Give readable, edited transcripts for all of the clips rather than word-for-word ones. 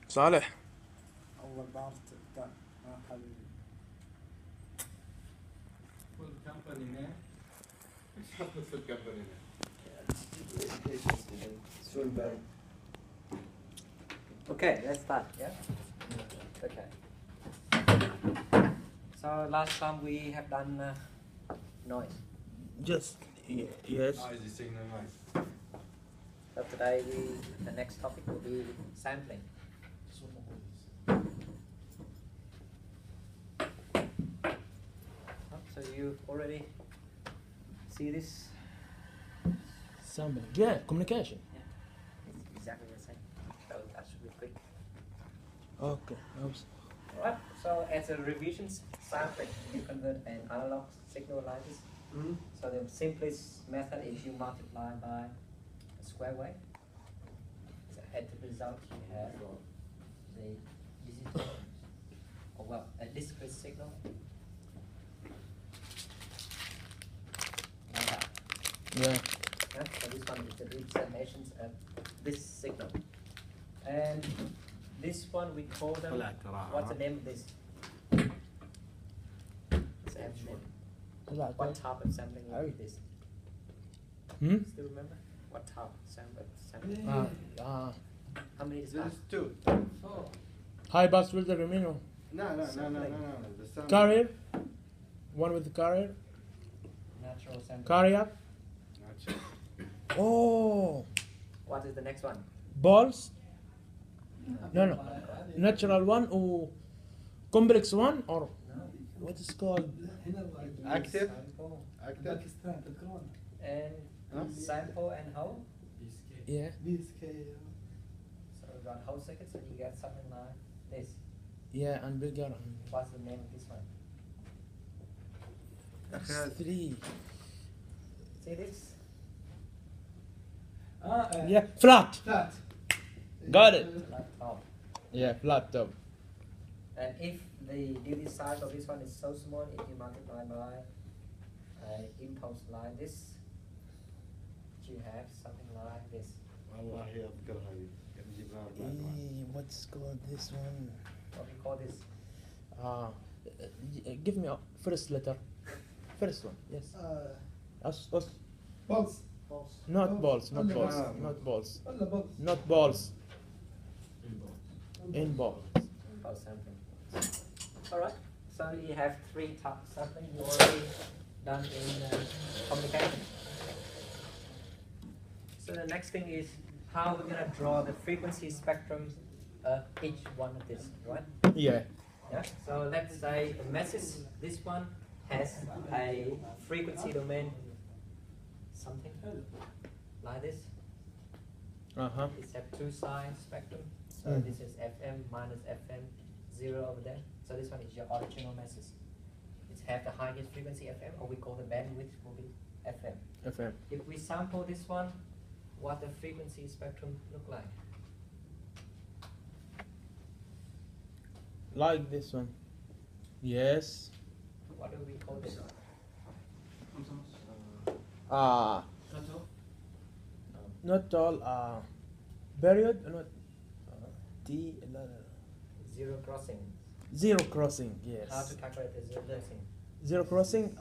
صالح أول بارت حبيبي. Full company name. Full company name. Okay, let's start. Yeah. Okay. So last time we have done noise. just yes. Noisy signal noise. So today the next topic will be sampling. So you already see this? Sampling. Yeah, communication. It's exactly the same. So that should be quick. Okay. Alright, so as a revision sampling, you convert an analog signal like this. So the simplest method is you multiply by a square wave. So at the result you have the digital, or well, a discrete signal. Like that. Yeah. Yeah, so this one is the representation of this signal. And this one we call them, what's the name of this? Sampling. What type of sampling is this? Still remember? What type of sampling? How many is that? There's two. Oh. High pass filter, you mean? No. The sound. Carrier. One with the carrier. Natural sampling. Carrier. Not sure. Oh. What is the next one? Balls. No. Natural one or complex one or what is called? Active. Sample. Active. And sample and whole. Yeah. So we got whole circuits and you get something like this. Yeah, and bigger. What's the name of this one? That's three. See this? Yeah, flat. Flat. Got it. Like top. Yeah, flat top. And if the duty size of this one is so small, if you multiply by an impulse like this, you have something like this. والله أذكرها دي. كان جبناها What's called this one? What we call this? Give me a first letter. First one, yes. Us. Balls. Not balls, not balls, not balls, not balls. In ball. Impulse sampling. Alright, so you have three types of sampling you already done in communication. So the next thing is how we're going to draw the frequency spectrum of each one of this, right? Yeah. Yeah. So let's say a message, this one has a frequency domain, something like this. It's a two-side spectrum. So this is FM minus FM, 0 over there. So this one is your original message. It has the highest frequency FM, or we call the bandwidth will be FM. FM. If we sample this one, what the frequency spectrum look like? Like this one. Yes. What do we call this one? Not all. Period. Not. T. Zero crossing. Zero crossing. Yes. How to calculate the zero crossing? Zero crossing.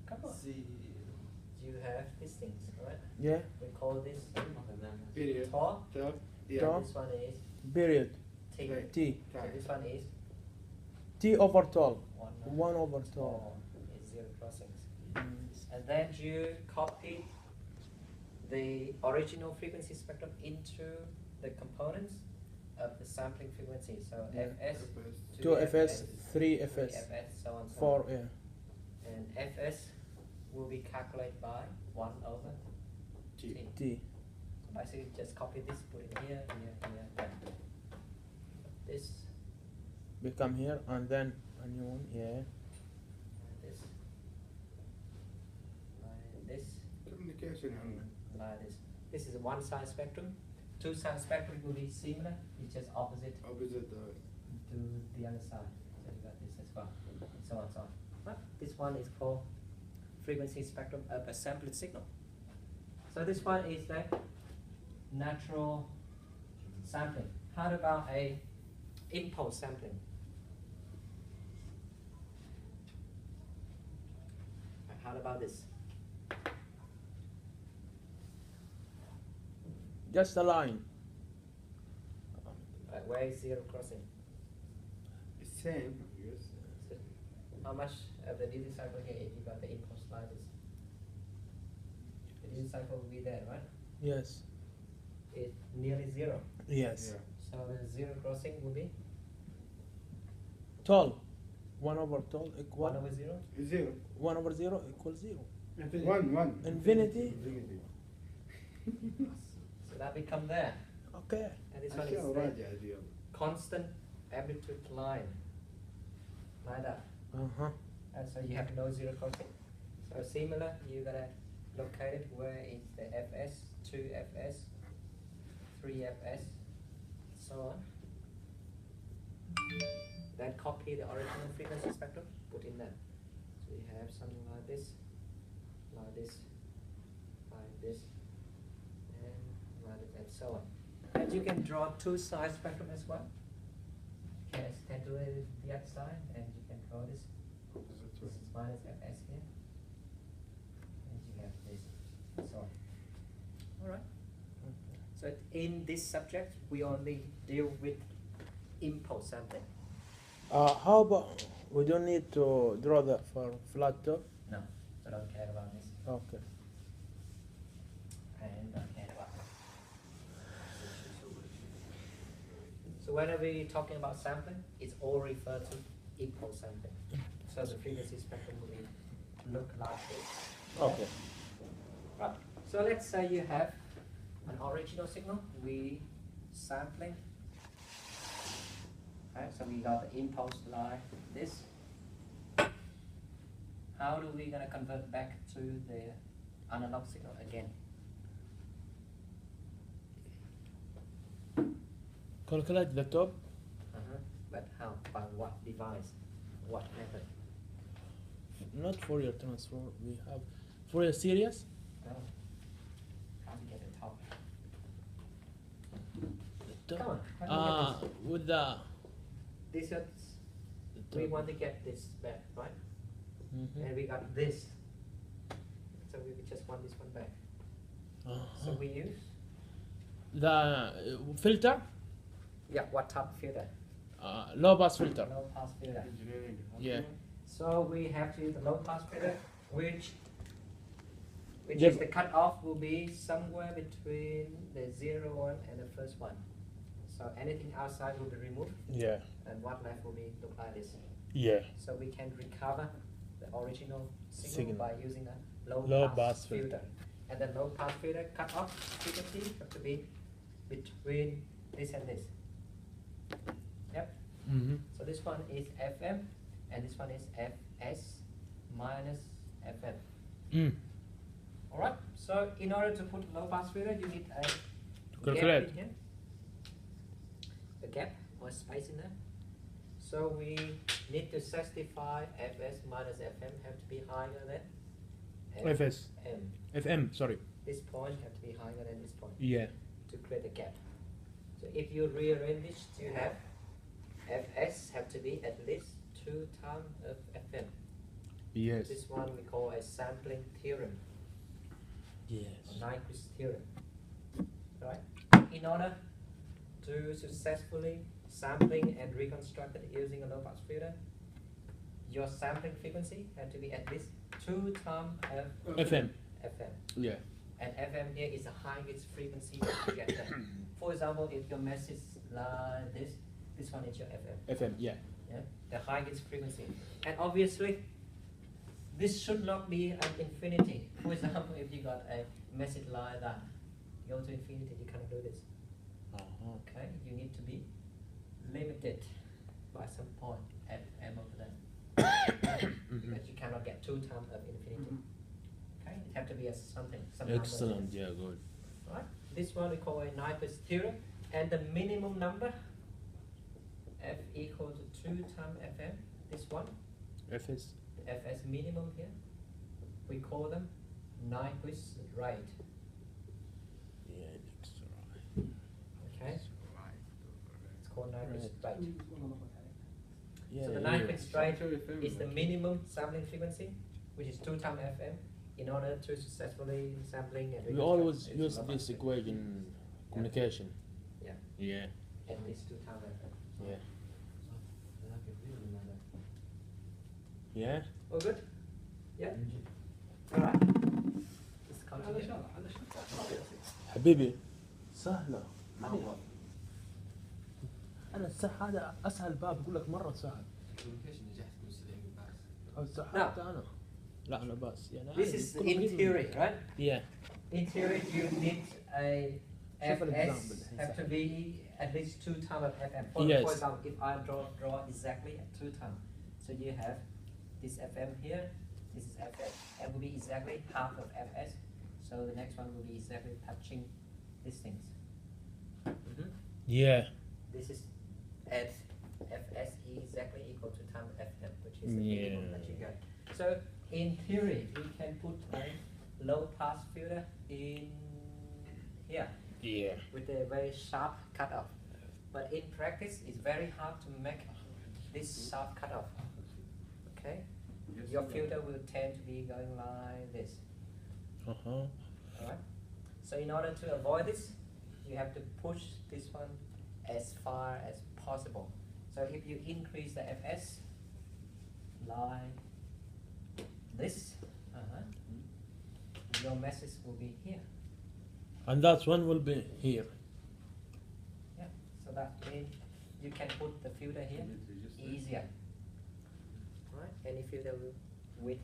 Come on. You have these things, right? Yeah. We call this Period. tau. Top. Tau. This one is Period. T. T. So this one is T over tall. 1 1 over tall. is zero crossings. And then you copy the original frequency spectrum into the components of the sampling frequency. So Fs, 2 FS, 3 FS, 3 Fs, so on. 4. Yeah. And Fs will be calculated by 1 over T. T. Basically, just copy this, put it here, there. This, Become here and then a new one. Yeah. this, like this, Communication. like this. This is a one-side spectrum. Two-side spectrum will be similar. It's just opposite Opposite. to the other side. So you got this as well, and so on, so on. But this one is called frequency spectrum of a sampled signal. So this one is the natural sampling. How about a impulse sampling? How about this? Just a line. Where is zero crossing? Same. Yes. So how much of the duty cycle here if you got the impulse like this? The duty cycle will be there, right? Yes. It's nearly zero. Yes. Yeah. So the zero crossing will be Tall. 1 over tall equal 1 over 0. 0. 1 over 0 equals 0. 1. Infinity. So that become there. Okay. And this one is the constant amplitude line. Like that. Uh-huh. And so you have no zero crossing. So similar, you're gonna locate it where is the Fs, 2Fs, 3Fs, so on. Then copy the original frequency spectrum, put in there. So you have something like this, like this, like this, and like this, and so on. And you can draw two-side spectrum as well. You can extend to the other side, and you can draw this. This is minus Fs here, and you have this, and so on. All right. So in this subject, we only deal with impulse sampling. How about we don't need to draw that for flat top? No, so don't care about this. Okay. And don't care about this. So whenever we're talking about sampling, it's all referred to impulse sampling. So the frequency spectrum will look like this. Okay. Right. So let's say you have an original signal, we sampling. Right, so we got the impulse like this. How do we gonna convert back to the analog signal again? Calculate the top. But how? By what device? What method? Not Fourier transform. We have Fourier series. No. How to get the top? The Come top. on. How do you get this? With the. This is, we want to get this back, right? Mhm. And we got this. So we just want this one back. So we use? The filter. Yeah, what type of filter? Low pass filter. Low pass filter. Engineering. Yeah. So we have to use the low pass filter, which Yeah. is the cutoff will be somewhere between the 0 one and the first one. So anything outside will be removed, Yeah. and what left will be look like this. Yeah. So we can recover the original signal, Signal. by using a low, Low pass, pass filter. And the low pass filter cutoff frequency have to be between this and this. Yep. Mm-hmm. So this one is FM, and this one is Fs minus FM. Mm. Alright, so in order to put low pass filter, you need a gap Calculate. in here. A gap or space in there. So we need to specify Fs minus FM have to be higher than FS. FM. FM. Sorry. This point have to be higher than this point Yeah. to create a gap. So if you rearrange this, you have Fs have to be at least 2 times of FM. Yes. This one we call a sampling theorem, Yes. or Nyquist theorem. Right? In order to successfully sampling and reconstruct it using a low pass filter, your sampling frequency has to be at least 2 times of FM. FM. Yeah. And FM here is the highest frequency that you get there. For example, if your message like this one is your FM. FM. Yeah. Yeah, the highest frequency. And obviously, this should not be an infinity. For example, if you got a message like that, go to infinity, you cannot do this. Okay, you need to be limited by some point FM over there. Because you cannot get 2 times of infinity. Okay, it have to be a something. Some number. Excellent. Yeah. Good. Right? This one we call a Nyquist theorem, and the minimum number F equal to 2 times FM. This one, FS. the Fs minimum here, we call them Nyquist rate. Yeah, next right. Okay, it's called Nyquist rate. Yeah, So the yeah. Nyquist rate is the minimum sampling frequency, which is 2 times FM, in order to successfully sampling and We reconstruct always this use low this pass equation communication. Yeah. Yeah. at least 2 times FM. Yeah. Yeah. All good? Yeah. All right. Let's continue. حبيبي سهلة. أنا هذا أسهل باب أقول لك مرة سهل. أو سهلت أنا. لا أنا بس يعني. This is in theory, right? Yeah. In theory, you need a شوف FS الإكزامبل. have to be at least 2 times of FM. For Yes. example, if I draw exactly at 2 times, so you have this FM here, this is FS, and will be exactly half of FS. So the next one will be exactly touching these things. Yeah. This is at FS exactly equal to time FM, which is the minimum that you get. So in theory, we can put a low pass filter in here Yeah. with a very sharp cutoff. But in practice, it's very hard to make this sharp cutoff. Okay? Your filter will tend to be going like this. Alright? So in order to avoid this, you have to push this one as far as possible. So if you increase the FS like this, your message will be here. And that one will be here. Yeah. So that means you can put the filter here easier. Right? Any filter with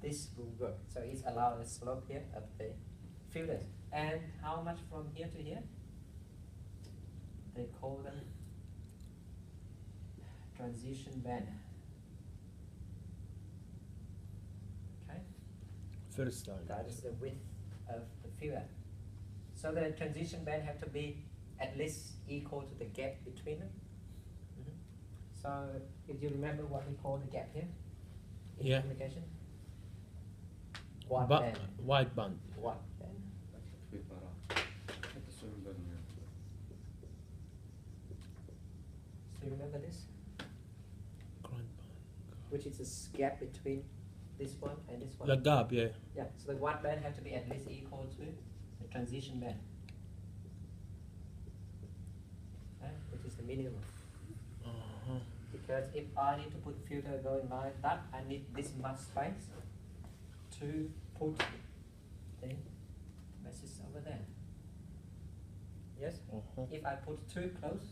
this will work. So it's allowed the slope here of the filters. And how much from here to here? They call them transition band. Okay? First time. That is the width of the filter. So the transition band have to be at least equal to the gap between them. So if you remember what we call the gap here in Yeah. communication? Wide band. Wide band. Wide band. So you remember this? Grand band. Which is a gap between this one and this one. The gap, yeah. Yeah, so the wide band have to be at least equal to the transition band. Which is the minimum. Because if I need to put filter going like that, I need this much space to put the message over there. Yes? If I put too close,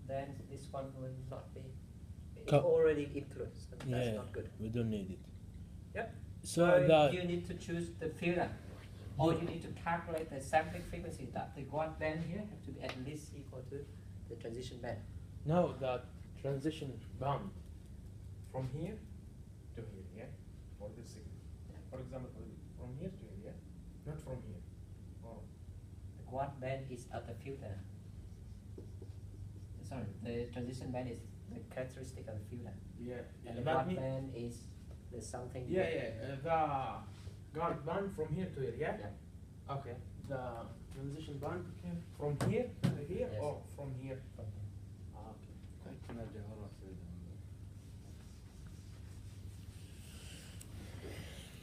then this one will not be. It's already influenced. And that's not good. We don't need it. Yep. So So you need to choose the filter, or you need to calculate the sampling frequency. That the wide band here have to be at least equal to the transition band. now that transition band from here to here, yeah? For this signal. For example, from here to here, yeah? Not from here. Oh. The wide band is at the filter. Sorry, the transition band is the characteristic of the filter. Yeah. And the that wide mean, band is the something. the guard band from here to here, yeah? Yeah. Okay. The transition band from here to here Yes. or from here? From here. Okay.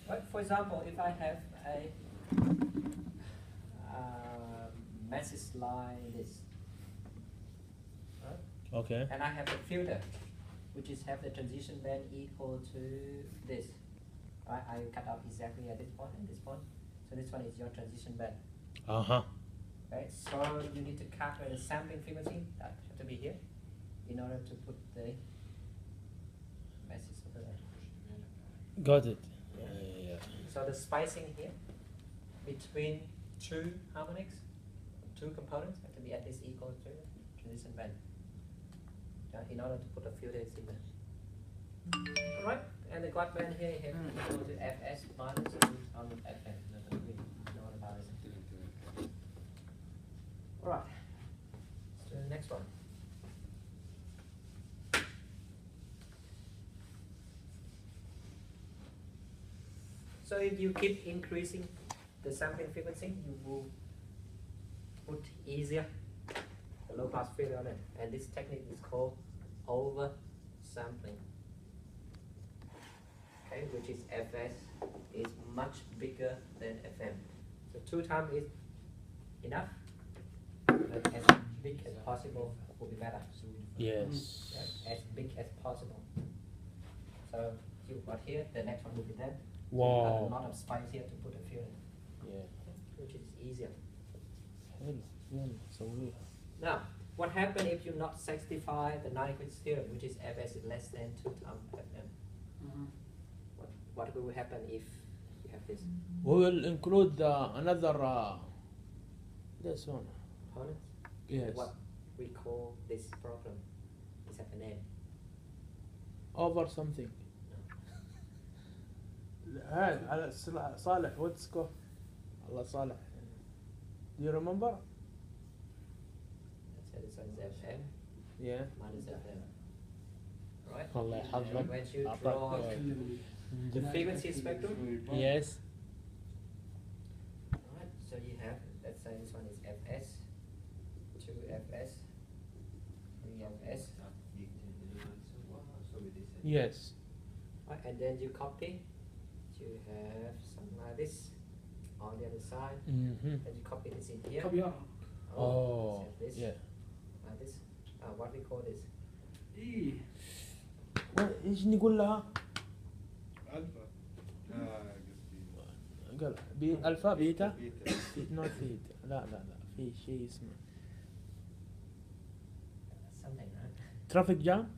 Right, for example, if I have a message like this, right? Okay. And I have a filter, which is have the transition band equal to this. Right? I cut off exactly at this point and this point. So this one is your transition band. Right? So you need to calculate the sampling frequency that have to be here in order to put the message over there. Got it. So the spacing here between two harmonics, two components have to be at least equal to transition band. In order to put a filter in there. Alright, and the guide band here have to equal to Fs minus root on Fn. We know about it. Alright, let's do the next one. So if you keep increasing the sampling frequency, you will put easier the low pass filter on it. And this technique is called oversampling. Okay, which is Fs is much bigger than Fm. So 2 times is enough, but as big as possible will be better. Yes. Yeah, as big as possible. So you got here, the next one will be that. Wow. You have a lot of space here to put a filter, Yeah. which is easier. حلو يلا سويها. Now, what happens if you not satisfy the Nyquist theorem, which is Fs is less than 2 times Fm? What will happen if you have this We will include another this one. component? Yes. What we call this problem is have a name. Over something. هذا على صالح what's called الله صالح. Do you remember? So this one is Fm Yeah. minus Fm. Right? الله يحفظك. When you draw the frequency spectrum, Yes. right? So you have, let's say this one is Fs, 2Fs, 3Fs, Yes. right? And then you copy. You have something like this on the other side. Mm-hmm. And you copy this in here. كبيرة. Oh. so this, Yeah. like this. What we call this? إيه. ايش نقول لها؟ الفا قال الفا بيتا بيتا نوت ثيتا لا لا لا في شيء اسمه Something, right? ترافيك جام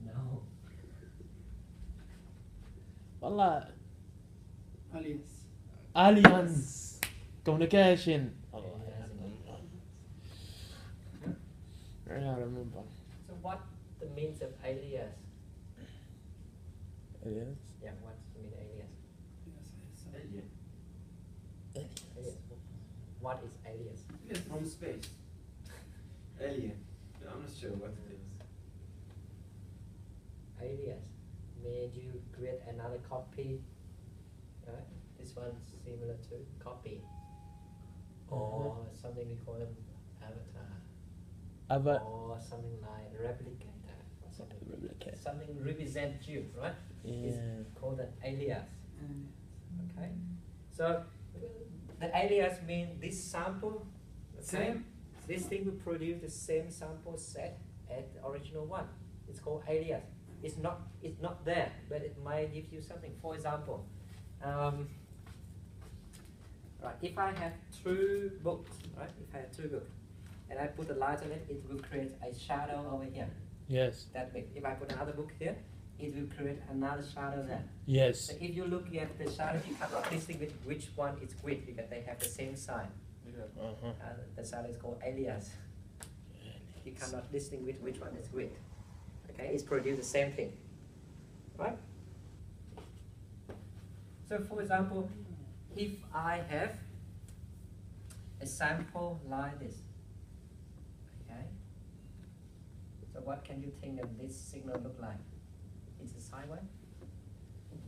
No. والله أليس. اليانس كوميونيكيشن I remember. So what the means of alias? Yes. Yeah, what's the mean alias? alien Alias. What is alias? from space alien I'm not sure what it is Alias means you create another copy, right? This one's similar to copy, or something we call them avatar, or something like replicator, or something represent you, right? It's Yeah. called an alias. Okay, so the alias means this sample, Same. This thing will produce the same sample set as the original one. It's called alias. It's not there, but it might give you something. For example, right? If I have 2 books, right? If I have 2 books, and I put a light on it, it will create a shadow over here. Yes. That big. If I put another book here, it will create another shadow there. Yes. So if you look at the shadow, you cannot distinguish which one is grid because they have the same sign. Uh-huh. The shadow is called alias. You cannot distinguish which one is grid. Okay, it's produced the same thing, right? So for example, if I have a sample like this, okay, so what can you think of this signal look like? It's a sine wave?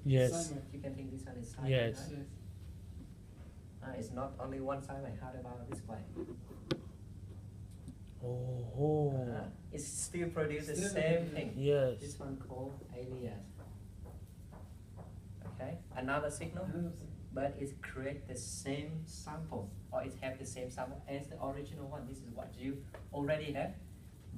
Yes. You can think this one is sine Yes. wave, right? It's not only one sine wave. How about this way? Oh. It still produces the Still same thing. Yes. This one called alias. Okay, another signal, but it create the same sample, or it have the same sample as the original one. This is what you already have.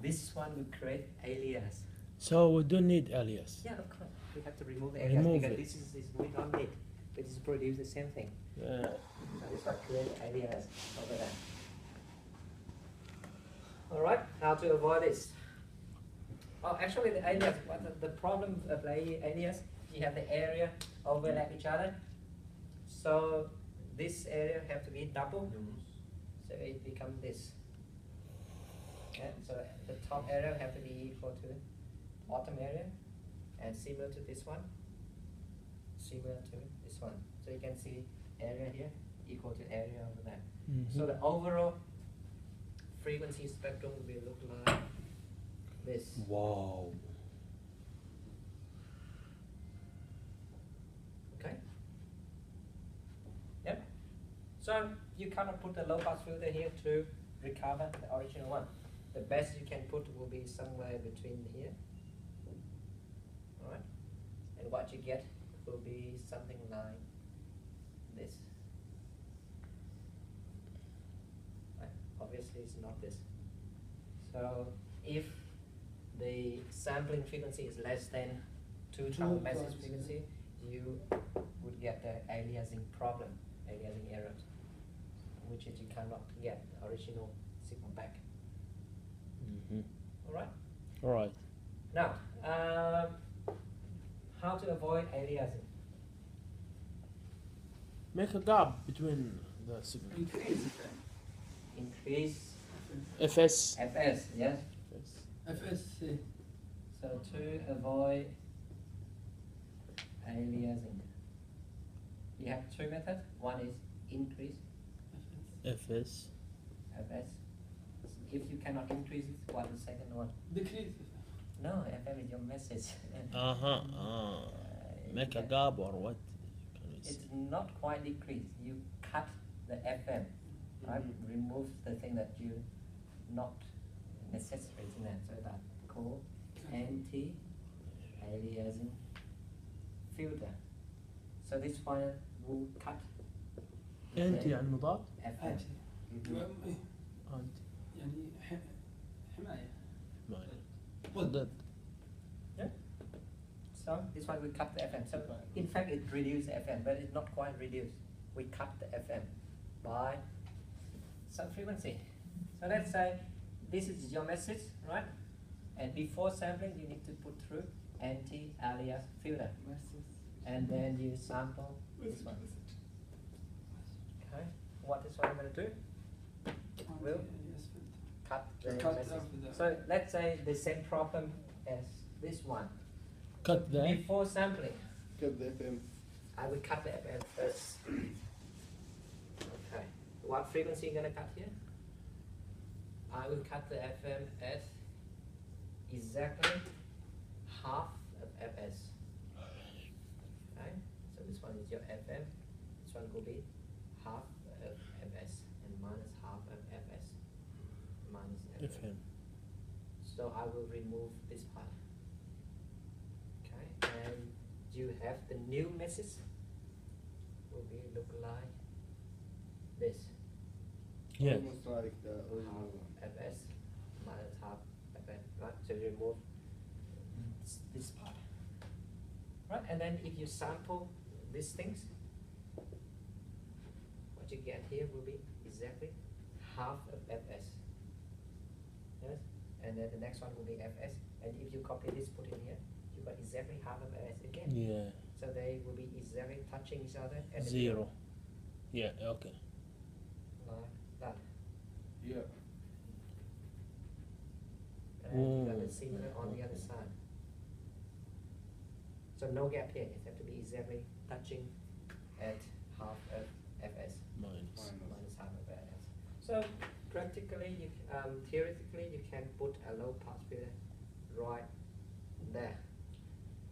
This one will create alias. So we don't need alias. Yeah, of course. We have to remove the alias Remove because it. this is we don't need. But it's produce the same thing. Yeah. So this one create alias over there. All right, how to avoid this? Oh, actually, the alias. The problem of the alias, you have the area overlap each other. So this area have to be double. So it becomes this. Okay, so the top area have to be equal to the bottom area, and similar to this one. Similar to this one. So you can see area here equal to area over there. Mm-hmm. So the overall frequency spectrum will look like this. Wow. Okay. So you cannot put a low pass filter here to recover the original one. The best you can put will be somewhere between here. Alright? And what you get will be something like this. Right? Obviously it's not this. So if the sampling frequency is less than 2 times message frequency, you would get the aliasing problem, aliasing error, which is you cannot get the original signal back. Alright? Alright. Now, how to avoid aliasing? Make a gap between the signal. Increase Increase FS. FS, yes? FSC. So to avoid aliasing, you have two methods. One is increase FS. FS. If you cannot increase it, what is the second one? Decrease. No, FM is your message. Make a Yeah. gap or what? Can we It's say? not quite decrease. You cut the FM, right? Remove the thing that you not necessary in that. So that called anti-aliasing filter. So this one will cut أنت يعني مضاد؟ FM. أنتي. أنت. يعني حماية. ما ضد. Yeah. So this one we cut the FM. So in fact it reduces the FM, but it's not quite reduced. We cut the FM by some frequency. So let's say this is your message, right? And before sampling you need to put through anti-alias filter. And then you sample this one. Okay. What is what I'm going to do? It will cut the Cut message. off the- So let's say the same problem as this one. Cut that. Before sampling, Cut the FM. I will cut the FM first. Okay. What frequency you gonna cut here? I will cut the FM at exactly half of FS. Okay. So this one is your FM. This one will be half of FS and minus half of FS minus FM. FM. So I will remove this part. Okay, and you have the new message will be look like this. Yeah. Almost like the original Half one. FS minus half FS, right? So you remove this part. Right, and then if you sample these things, what you get here will be exactly half of FS. Yes? And then the next one will be FS. And if you copy this, put in here, you got exactly half of FS again. Yeah. So they will be exactly touching each other at the Zero. middle, Yeah. Okay. like that. Yeah. And you got Oh. the similar on the other side. So no gap here. It has to be exactly touching at half of FS. Minus. Minus half of FS. So practically, theoretically, you can put a low pass filter right there.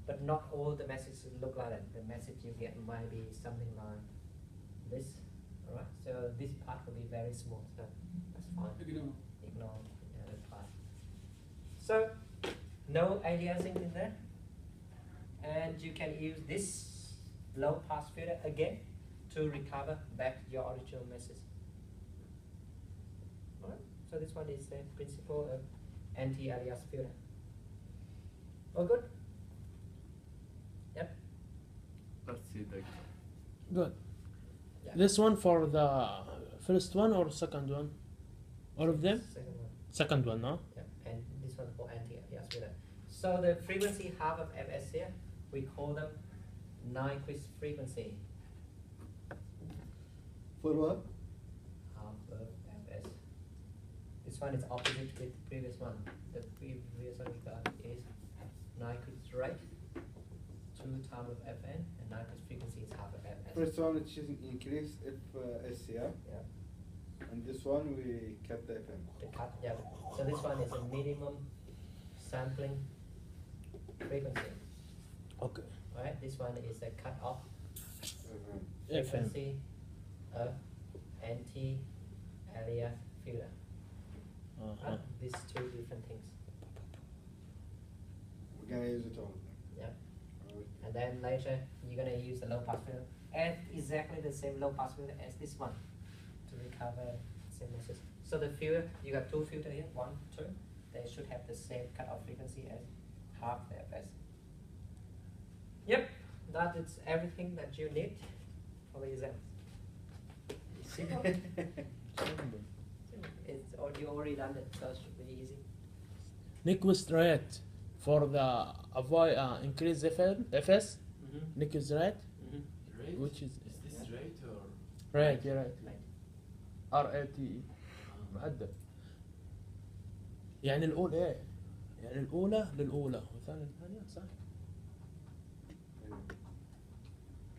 But not all the messages look like that. The message you get might be something like this. Alright, so this part will be very small, so that's fine. Ignore. Ignore the other part. So, no aliasing in there. And you can use this low pass filter again to recover back your original message. Alright, so this one is the principle of anti-alias filter. All good? Yep. Let's see the. Good. Yeah. This one for the first one or second one? All of them? Second one. Second one, no? Yeah, and this one for anti-alias filter. So the frequency half of FS here, we call them Nyquist frequency. For what? Half of FS. This one is opposite with the previous one. The previous one we got is Nyquist rate, 2 times of Fn, and Nyquist frequency is half of Fs. First one it should increase if SCR, Yeah, and this one we cut the FM. the cut, yeah. So this one is a minimum sampling frequency, Okay. right? This one is a cut off FM. FM. frequency of anti-alias filter. Uh-huh. These two different things. We're gonna use it all. Yeah. And then later you're gonna use the low pass filter and exactly the same low pass filter as this one to recover same message. So the filter, you got two filters here, 1, 2. They should have the same cutoff frequency as half the fs. Yep, that is everything that you need for the exam. It's you already done it, so it should be easy. Nyquist rate for the avoid increase FS. Nyquist rate, Rate? which is this rate or? rate, yeah, right. RATE معدل. يعني الأولى إيه؟ يعني الأولى للأولى والثانية للثانية صح؟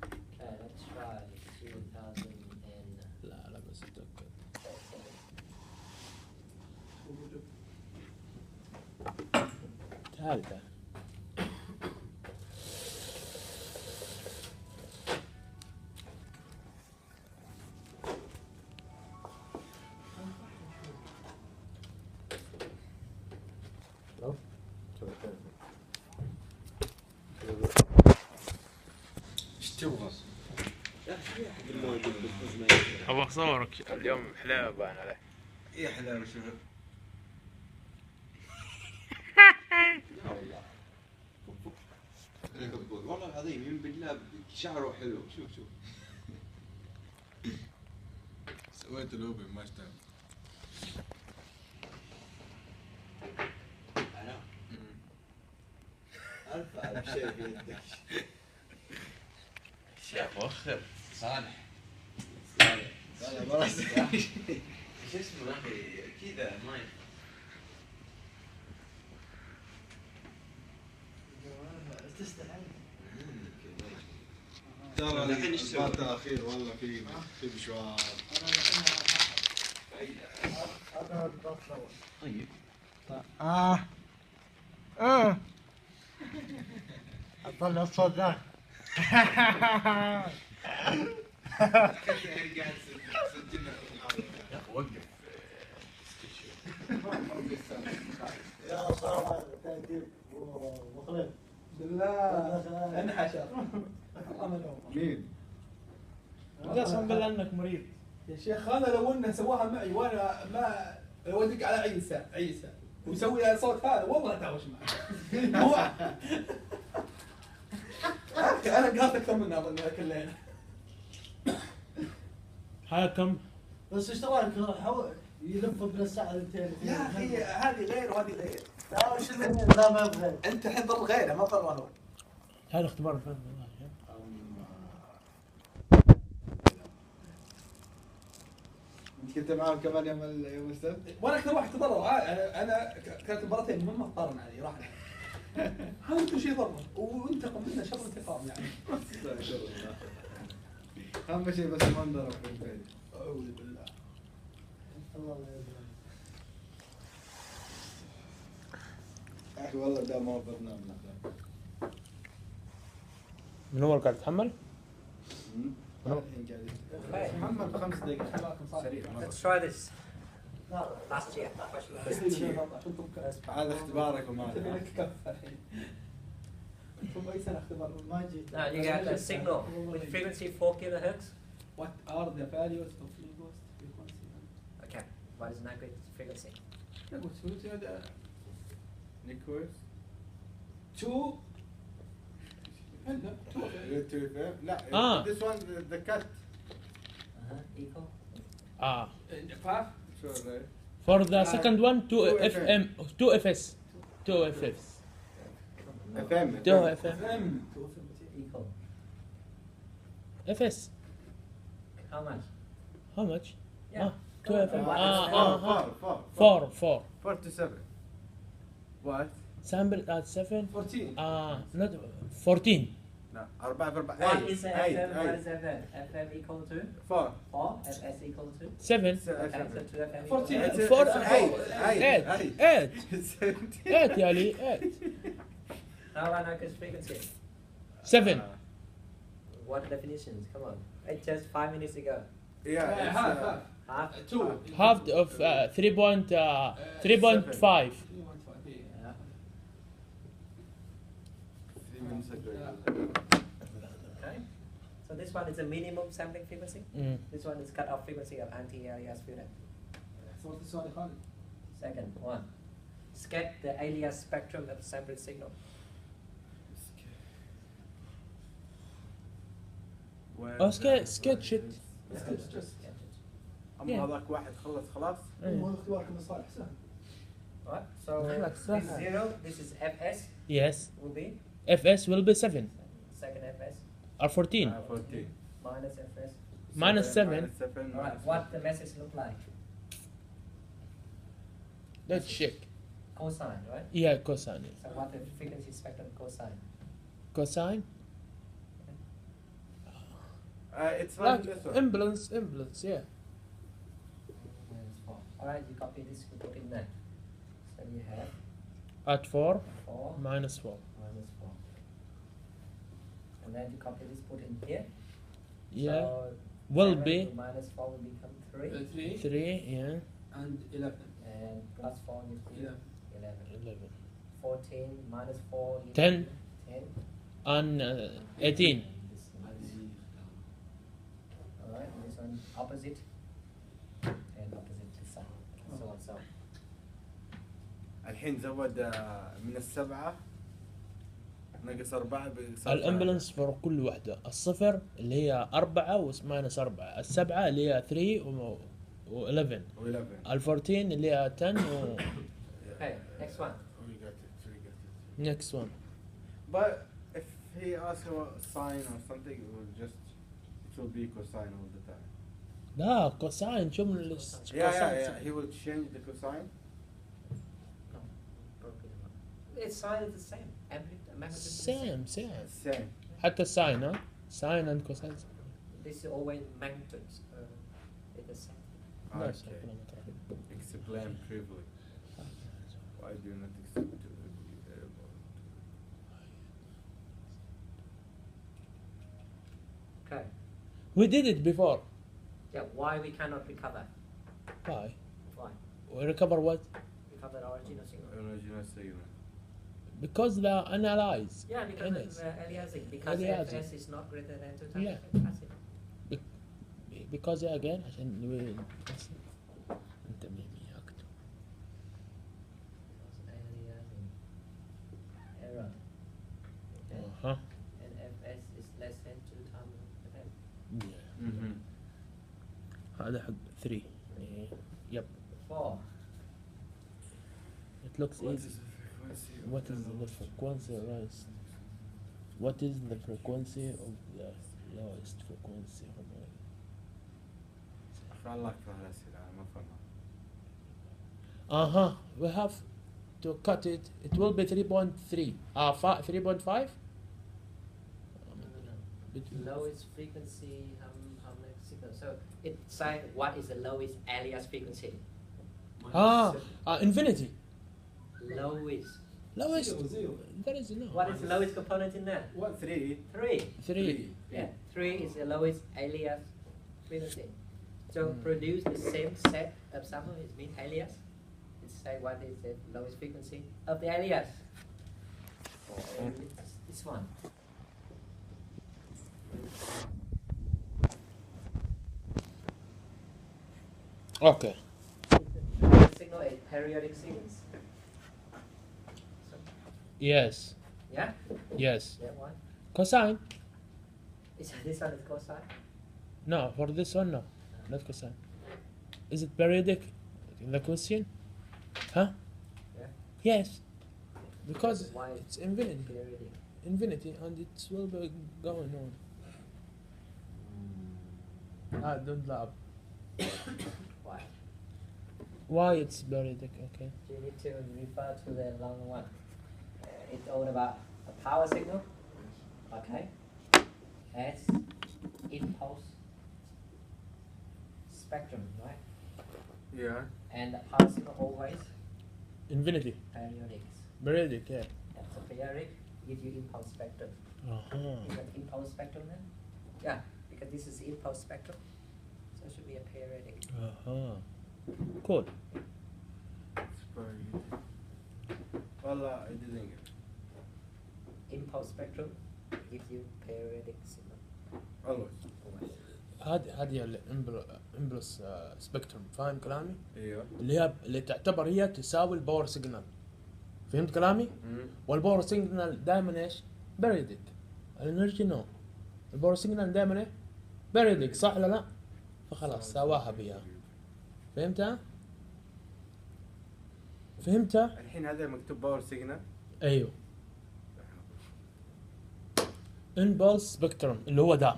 Okay, let's try 2000 and لا بس أتأكد. ثالثة. no? ايش تبغى؟ أبغى أصورك اليوم حلاوة باين عليه. يا حلاوة شنو؟ والله العظيم يم بالله شعره حلو. شوف سويت لوبي ما اشتغل. انا ألف شيء في يدك. شيخ وخر. صالح صالح براس. ايش اسمه يا اخي كذا مايك. ترى الحين ايش تسوي؟ البارت الاخير والله في مشوار. طيب أطلع الصوت ذاك. قاعد سجلنا في المحاضرة. يا اخي وقف. يا صار تأديب ومخلد بالله انحشر. مين؟ قسما بالله إنك مريض. يا شيخ انا لو انه سواها معي وانا ما لو ادق على عيسى ويسوي لي الصوت هذا والله اتهاوش معه. هو انا قالت اكثر منه اظن ذاك الليله. هاي كم؟ بس ايش رايك يلف بين الساعة 200 يا اخي هذه غير وهذه غير. لا وش لا ما بغير. انت الحين ضر غيره ما ضر هو. هذا اختبار الفن والله. انت كنت معاهم كمان يوم السبت؟ وانا اكثر واحد تضرر. انا كانت مباراتين مهمه اضطرنا علي راح. هذا كل شيء ضره وانتقم منه شر انتقام يعني. لا شاء الله. اهم شيء بس ما نضرب في البيت. اعوذ بالله. الله لا يدري. يا اخي والله ده ما هو برنامج. من أول قاعد تتحمل؟ الحين قاعد Okay, محمد 5 دقائق سريع مرة. let's try this. Last year, question. هذا اختبارك وما تبي لك كف الحين. ثم اي سنه اختبار. ما جيت. Now you got a signal with frequency 4 kilohertz. What are the values of Nyquist frequency? Okay, what is Nyquist frequency? Nyquist frequency هذا نيكويس 2 عندنا 2 لا this one the cut. Equal. Ah. 5 شو For the second one, 2 2 FM, 2 FS, 2 FS, FM 2 FM, FM Equal. FS. How much? How much? Yeah. 2 FM. four 4. 47. What? Sample at 7. 14 Not 14. لا 4 في 4 What is FM? What is FM? FM equal to 4 4. FS equal to 7. okay, so 2 FM. 14. Equal to 4. 8 8 يا لي 8. how about Nyquist frequency? 7. What definitions? Come on. Just 5 minutes ago. Yeah, it's, half. Half. 2. Half of 3.5. 3.5. Yeah. 3 minutes ago. Okay. So this one is a minimum sampling frequency. Mm. This one is cutoff frequency of anti-alias filter. صوت السؤال خالد. Second one. Sketch the alias spectrum of sample signal. sketch it. Sketch it. اما هذاك واحد خلص خلاص. هو اختبارك من صالح سهل. Alright, so this 0, this is Fs, Yes. will be Fs will be 7 second Fs, or 14. 14. minus Fs. Minus 7. Minus 7. Alright, what the message look like? Let's check. Cosine, right? Yeah, cosine. So what the frequency spectrum cosine? Cosine? It's Like like this one. impulse, yeah. Minus 4. Alright, you copy this, you put in there. So you have At 4, 4 minus 4. minus 4. And then you copy this, put in here. Yeah. So Will 7 be to minus 4 will become 3. 3 3, yeah. and 11. And plus 4 will be 11. 11. 11. 14 minus 4 is 10. 10. And 18. Alright, this one opposite and opposite this side. So on so. الحين زود من السبعة نقص 4 بيصير الامبلنس فور كل واحدة. الصفر اللي هي 4 وماينس 4. السبعة اللي هي 3 و11. و11. ال14 اللي هي 10 و Okay, next one. We got it, we got it. next one. But if he asks for a sign or something, it will be cosine all the time. لا كوساين شو من Yeah. He will change the cosine. No, broken one. Its sign is the same. Magnitude is the same. Same. حتى الساين ها ساين and cosine. This is always magnitudes. It's the same. نفس Okay. الكلام. Explain briefly. Why do you not accept to be able Okay. We did it before. Yeah, why we cannot recover? Why? Why? We recover what? Recover the original signal. to original signal? Because they are analyzed. Yeah, because NS. of aliasing. Because Aliasing. Fs is not greater than 2 times Yeah. Fs. because again عشان انت ميمي اكتب. Aliasing. Error. Okay. Huh? And Fs is less than 2 times Fs. Yeah. Mm-hmm. هذا حق 3. Yep. 4. It looks easy. What is the frequency raised? What is the frequency of the lowest frequency? الله أكثر الأسئلة أنا ما فهمها. We have to cut it. It will be 3.3. 3.5? Lowest frequency, how many signals? So it say what is the lowest alias frequency? Infinity. Lowest. Lowest. 0. There is no. What is the lowest component in there? 3. 3. 3. Yeah, 3 is the lowest alias frequency. So produce the same set of samples, it means alias. Let's say what is the lowest frequency of the alias. This one. Okay. The signal is periodic sequence. So, Yes. yeah? Yes. That one. Cosine? This one is cosine. No, for this one, no. Not cosine. Is it periodic? The question? Huh? Yeah. Yes. Because Why it's infinity. periodic? Infinity, and it will be going on. Don't laugh. Why? Why it's periodic? Okay. You need to refer to the long one. It's all about a power signal. Okay. As impulse spectrum, right? Yeah. And the power signal always Infinity. periodic. Periodic, yeah. That's a periodic gives you impulse spectrum. Uh-huh. Is that impulse spectrum then? Yeah, because this is impulse spectrum. So So it should be a periodic. Cool. It's very good. Wallah, I didn't get it. Impulse spectrum gives you periodic signal. Always. هذه الامبلس سبيكتروم، فاهم كلامي؟ ايوه. اللي تعتبر هي تساوي الباور سيجنال. فهمت كلامي؟ والباور سيجنال دائما ايش؟ بيريدك. الانرجي نو. الباور سيجنال دائما ايه؟ بيريدك، صح ولا لا؟ فخلاص سواها بيها. فهمتها؟ فهمتها؟ الحين هذا مكتوب باور سيجنال. ايوه. امبلس سبيكتروم اللي هو ده.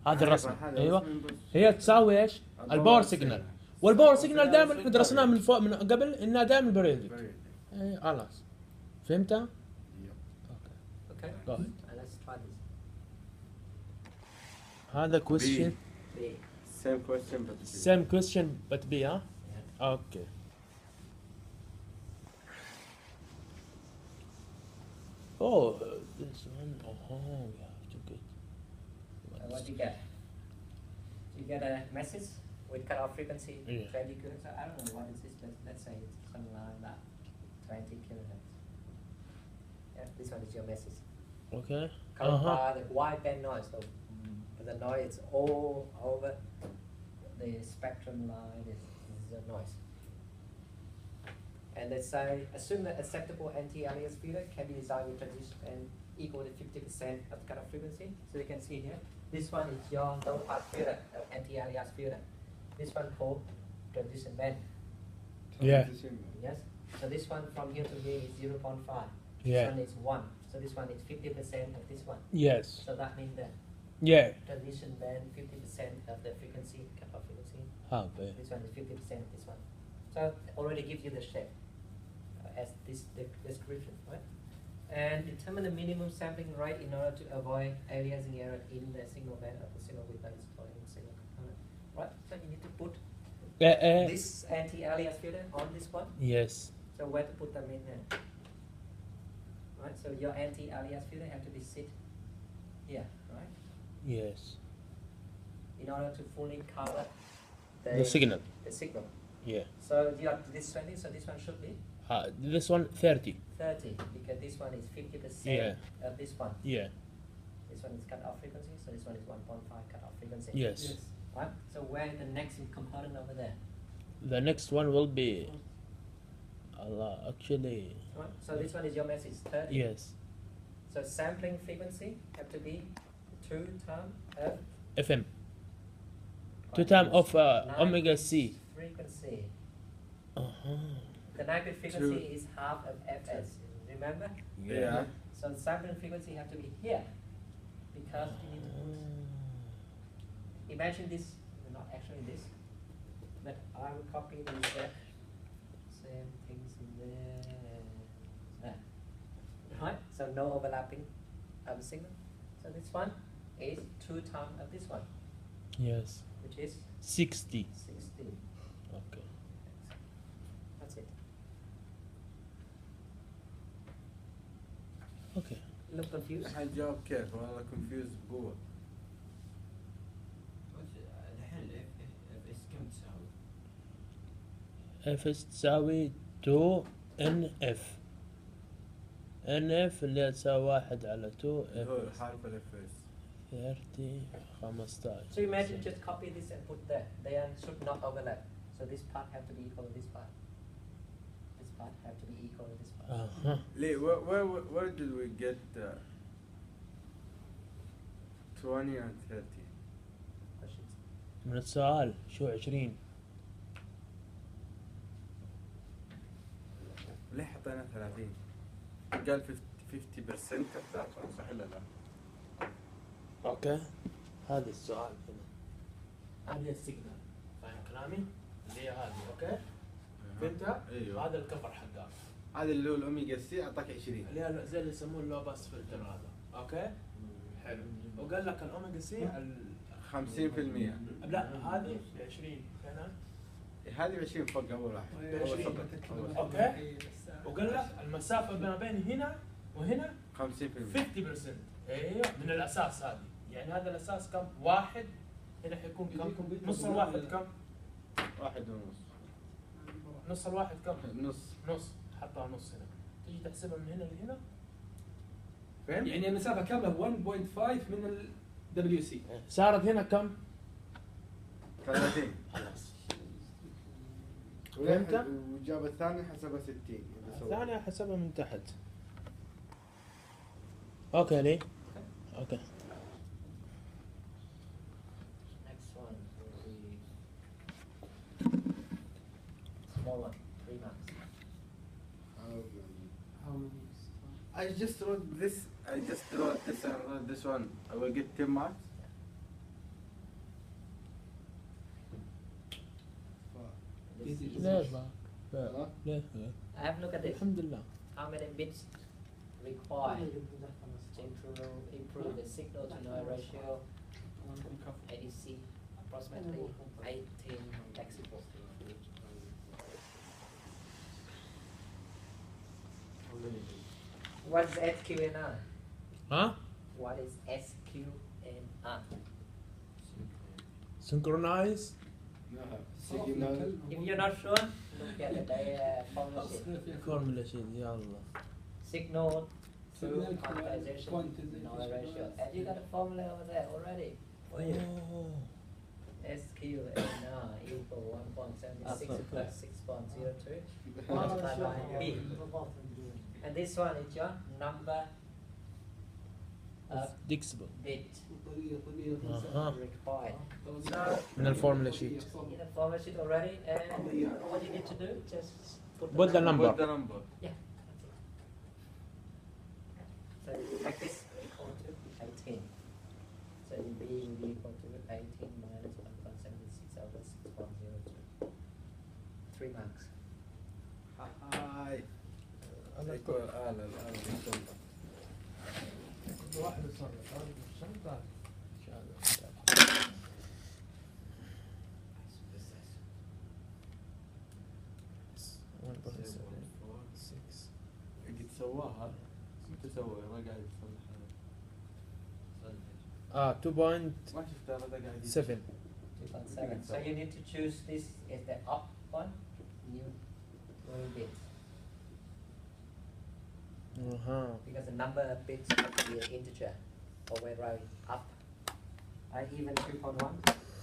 هذا الرسم. ايوه. هي تساوي ايش؟ الباور سيجنال. والباور سيجنال دائما احنا درسناه من فوق من قبل انها دائما بيريدك. اي خلاص. فهمتها؟ Okay. Go ahead. Let's try this. هذا question. B. Same question but Same question but B, huh? Yeah. Okay. Oh, this one. Oh, we have to get. What do you get? You get a message with cutoff frequency Yeah. 20 kilohertz. I don't know what is this, but let's say it's something like that. 20 kilohertz. Yeah, this one is your message. Okay. Covered by the wide band noise. So the noise is all over the spectrum line is the noise. And let's say assume that acceptable anti-alias filter can be designed with transition band equal to 50% of the cutoff frequency. So you can see here, this one is your low pass filter, anti-alias filter. This one called transition band. Yeah. Yes. So this one from here to here is 0.5. This Yeah. one is 1. So this one is 50% of this one. Yes. So that means that Yeah. transition band 50% of the frequency, cutoff frequency. Okay. This one is 50% of this one. So already gives you the shape as this the description, right? And determine the minimum sampling rate in order to avoid aliasing error in the signal band of the signal with that is calling signal component. Right? So you need to put this anti-alias filter on this one. Yes. So where to put them in there? Right? So your anti-alias filter have to be sit here, right? Yes. In order to fully cover The signal. The signal. Yeah. So you have this 20, so this one should be This one 30. 30 because this one is 50% Yeah. of this one. Yeah. This one is cut-off frequency, so this one is 1.5 cut-off frequency. Yes. Right? So where is the next component over there? The next one will be. Allah, actually. Right? So this one is your message 30. Yes. So sampling frequency have to be 2 times of FM. 2 times of omega C. frequency. Uh-huh. The nightbit frequency is half of fs. Remember? Yeah. So the sampling frequency have to be here because you need to put. Imagine this, not actually this, but I will copy these same things in there. Right? So no overlapping of the signal. So this one is 2 times of this one, Yes. which is 60. 60. Okay. That's it. Okay. Look confused? الجواب كيف؟ والله confused بقوة. الحين اف اس كم تساوي؟ F تساوي 2 NF. NF اللي تساوي 1 على 2 هو F حرف الاف اس. 30 15. So imagine just copy this and put there. They should not overlap. So this part have to be equal to this part. This part have to be equal to this part. Uh-huh. Lee, where did we get 20 and 30? Questions? من السؤال شو 20؟ ليه حطينا 30؟ قال 50% صح ولا لا؟ اوكي. هذا السؤال هنا. هذه السيجنال، فاهم كلامي؟ اللي هي هذه، اوكي؟ فهمتها؟ ايوه. هذا الكفر حقها، هذا اللي هو الاوميجا سي اعطاك 20. اللي هي زي اللي يسموه اللو باس فلتر هذا، اوكي؟ حلو. وقال لك الاوميجا سي 50%. لا هذه 20 هنا، هذه 20 فوق اول واحد. اول سطر. اوكي؟ وقال لك المسافة ما بين هنا وهنا 50%. 50%. ايوه من الاساس هذه، يعني هذا الاساس كم؟ 1 هنا حيكون يجيكم كم؟ بيت نص ولا- الواحد كم؟ 1.5. نص الواحد كم؟ نص. نص، حطها نص هنا. تيجي تحسبها من هنا لهنا. فهمت؟ يعني المسافة كاملة 1.5 من ال WC. صارت هنا كم؟ 30. خلاص. فهمت؟ وجاب الثاني حسبه 60. الثانية حسبها من تحت. اوكي ليه؟ اوكي. Next one will be small one, 3 marks. How many? I just wrote this. I just wrote this and wrote this one. I will get 10 marks. This is- ليه بقى؟ ليه؟ I have a look at this. الحمد لله. How many bits required to improve the signal to noise ratio ADC approximately 18 decibels. What is SQNR? ها؟ What is SQNR? Synchronize. Signal. If you're not sure, look at the formula sheet. فورمولا شيت يا الله. Signal to Signal quantization quantization noise ratio. ratio. And you got a formula over there already. Oh. SQNR equal 1.76 okay. plus 6.02 multiplied by B. And this one is your number of Dixable. bit أها. required. من الفورمولا شيت. You have formula sheet already, and what you need to do, just Put the number. Put the number. Yeah, that's it. So like this equal to 18. So in B will be equal to 18 minus 1.76 over 6.02. 3 marks. هاي. أنا equal آلة الآلة equal. كل واحد يصرف. هذا الشنطة. قد سواها. انت سوى ما قاعد يصلحها. 2.7. ما شفت هذا قاعد 2.7. So you need to choose this as the up one, new bit. Because the number of bits have to be an integer. Or we write up. Even 2.1,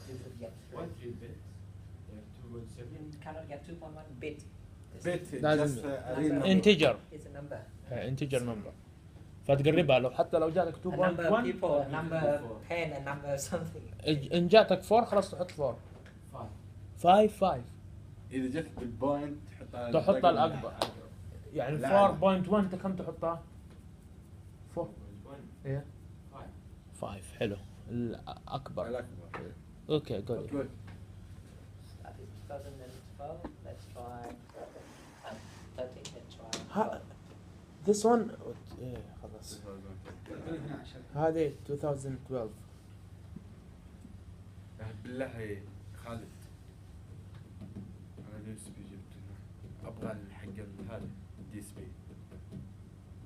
you should get 3. 3 bits. Yeah, 2.7. You cannot get 2.1 bit. bit لازم just Number. integer. It's a number. integer number. فتقربها لو حتى لو جاتك A number of 2.1 people, a number of pen, a number of something. ان جاتك 4 خلاص تحط 4. 5. اذا جتك بالبوينت تحطها تحطها الأكبر. يعني لا. 4.1 انت كم تحطها؟ 4. 1. ايه 5 حلو الأكبر. الاكبر. اوكي قول. Good. That is 2012. Let's try 13. Let's try. This one ايه خلاص 12. هذه 2012. بالله يا خالد انا دي اس بي جبت ابغى الحق هذا دي اس بي.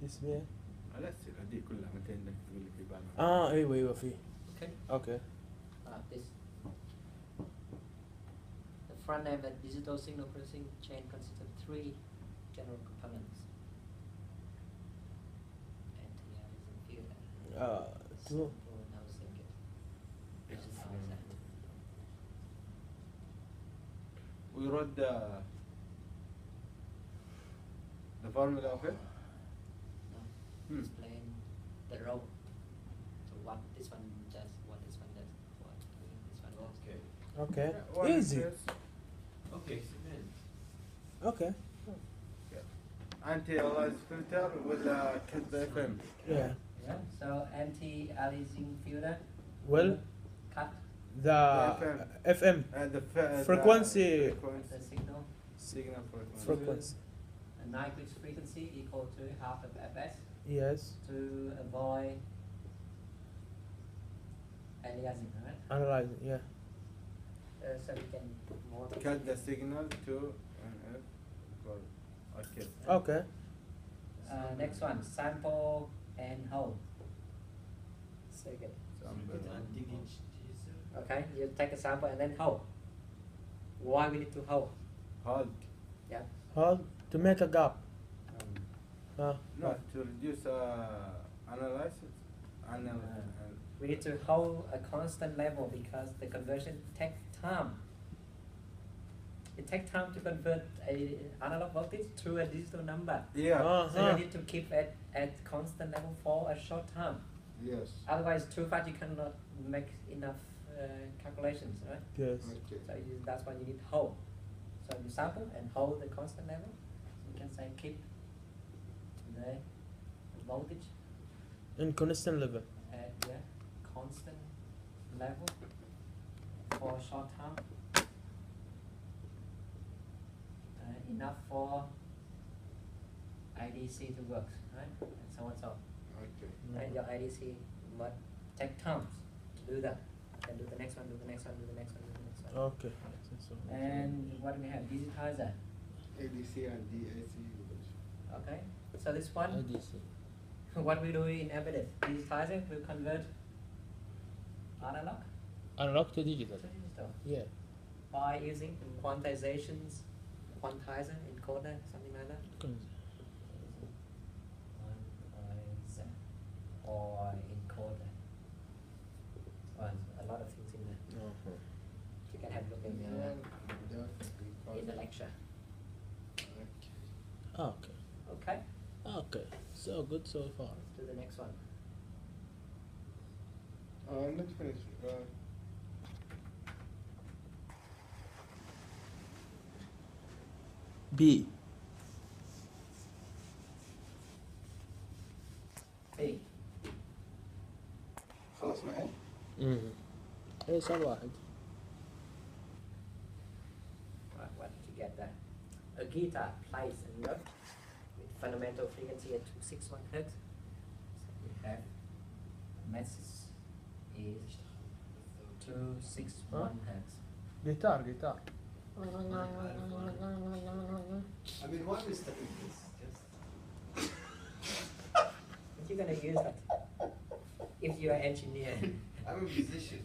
اسمه لا تصير هذه كلها متى انك تقول لي في بالك. ايوه فيه. Okay. اوكي. This. The front end of digital signal processing chain consists of 3 general components. Anti-aliasing filter. two. Sample now circuit. Excellent. And now that. We wrote the formula of it. No. Explain the role. So what this one does, what this one does, what this one does. Okay. اوكي. One easy. is Okay, cement. اوكي. anti-aliasing filter with cut FM. Yeah. Yeah. So anti-aliasing filter. Well, Cut the FM The Frequency. the signal. signal frequency. frequency. A Nyquist frequency equal to half of fs Yes. to avoid aliasing, right? Analyzing. Yeah. So we can put more. Cut the signal to F. Okay. Okay. Next one, sample and hold. Second. Okay, you take a sample and then hold. Why we need to hold? Hold. Yeah. Hold to make a gap. No, to reduce analysis. We need to hold a constant level because the conversion takes time. It takes time to convert a analog voltage to a digital number. Yeah. So you need to keep it at constant level for a short time. Yes. Otherwise, too fast you cannot make enough calculations, right? Yes. Okay. So that's why you need hold. So you sample and hold the constant level. You can say keep the voltage In constant level. at constant level for a short time. Enough for IDC to work, right? And so on so on. Okay. And your IDC must take time to do that. And do the next one, do the next one, do the next one, do the next one. Okay. And what do we have? Digitizer. ADC and DAC. Okay. So this one, ADC. what we do in embedded digitizer, we convert analog Analog to digital. to digital Yeah. by using quantizations, quantizer, encoder, something like that. Quantizer or encoder. Well, a lot of things in there. You can have a look in the lecture. Okay. Okay. Okay. So good so far. To the next one. I'm not finished. B. B. خلاص معي. ايه صار واحد. What did you get there? A guitar plays a note with fundamental frequency at 261 Hz. So we have message is 261 Hz. جيتار جيتار. I mean, why we studying this? Just But you're gonna use it if you're an engineer. I'm a musician.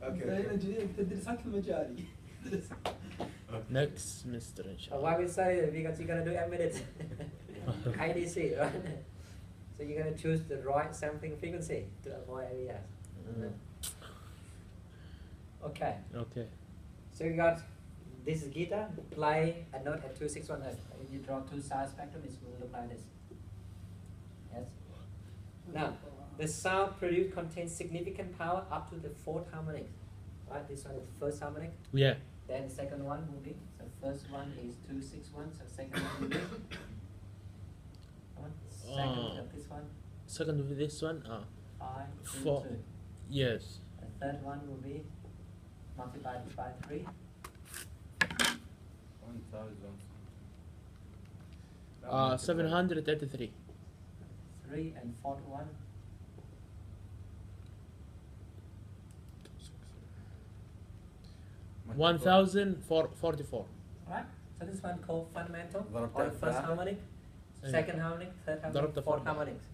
زين انجينير تدرس في مجالي. Next semester إن شاء الله. Why we study it? Because you're gonna do embedded IDC, right? So you're gonna choose the right sampling frequency to avoid areas. Okay. Okay. So you got this is guitar, play a note at 261 Hz. If you draw two side spectrum, it will look like this. Yes. Now, the sound produced contains significant power up to the fourth harmonic. Right, this one is the first harmonic. Yeah. Then the second one will be, so first one is 261, so second one will be, second of this one, Second with this one. 5, 2, 4. 2. Yes. The third one will be multiplied by 3. 783. 3 and fourth one. One 1,044. Right? So this one called fundamental, ضربت or the first أربعة. harmonic, second harmonic, third harmonic, ضربت fourth أربعة. harmonics.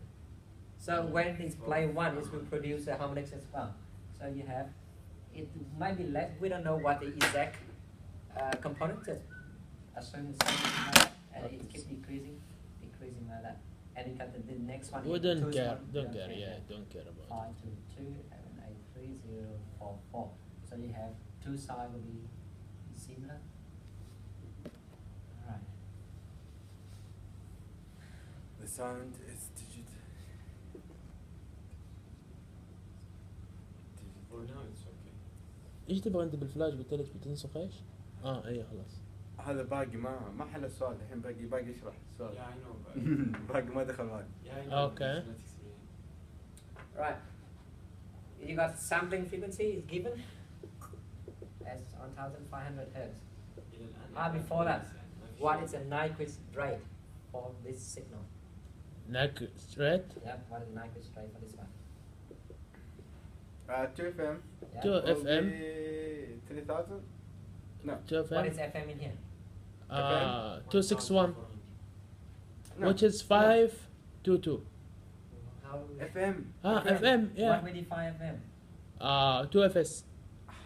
So when it's play one, it will produce the harmonics as well. So you have, it might be less, we don't know what the exact component is. Assume something like that, and it keeps decreasing like that. And you got the next one. We is don't two care. one, Don't care. Yeah. Don't care about 5, 2, 2, 8, 3, 0, 4, 4. So you have two sides will be similar. Alright. The sound is digital. For now it's okay. ايش تبغى انت بالفلاش قلت لك بتنسخ ايش؟ اي خلاص. هذا باقي ما حل السؤال الحين باقي يشرح السؤال. Yeah, I know. But باقي ما دخل معي. yeah, I know. Okay. Genetics really. Right. You got sampling frequency is given as 1500 Hz. Before that, what is a Nyquist rate for this signal? Neck straight. Yeah, what is the Nyquist rate for this one? 2 FM. Yeah. 2 FM. 3000. No. 2 What FM. is FM in here? 261. No. Which is 522. How how? FM. FM, yeah. 125 FM. 2FS.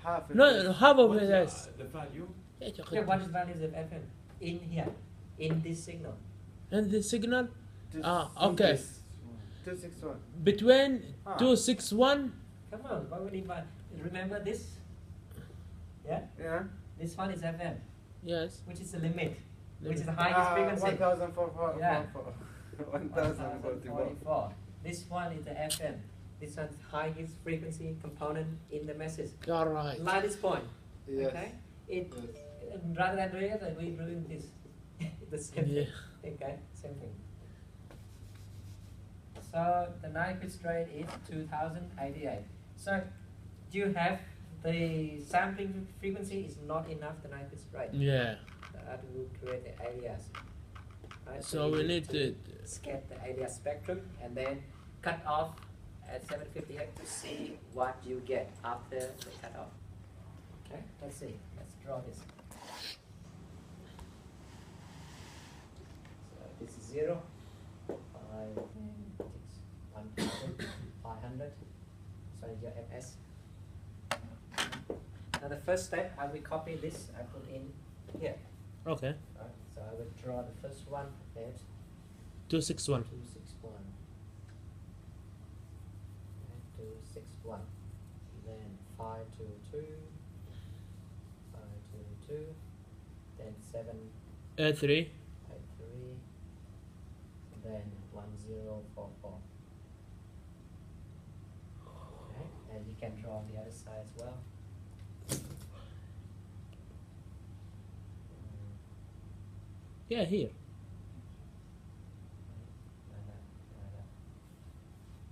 Half. No, half of What it is is. the value? Yeah, what is values of FM? In here, in this signal. And the signal, Two- okay. 261. Between Ah. 261, Come on, 125. Remember this? Yeah? Yeah. This one is FM, yes. which is the limit, which is the Limit. highest frequency. 1044. Yeah. 1044. 1044. This one is the FM. This one's highest frequency component in the message. You're right. By this point. Yes. Okay? It rather than doing it, we're doing this. The same Yeah. thing. Okay? Same thing. So the Nyquist rate is 2088. So do you have the sampling frequency is not enough the Nyquist rate. Yeah. That will create the alias. Right? So you we need to. get the alias spectrum and then cut off at 758 to see what you get after the cutoff. Okay, let's see. Let's draw this. So this is 0, 5, 6, 1,000, 500. So your MS. Now the first step, I will copy this. I put in here. Okay. Right? So I will draw the first one at 261. 261. And 261. Then 522. 522. Then 783. 3. Then 1044. Okay. And you can draw on the other side as well. Yeah, here.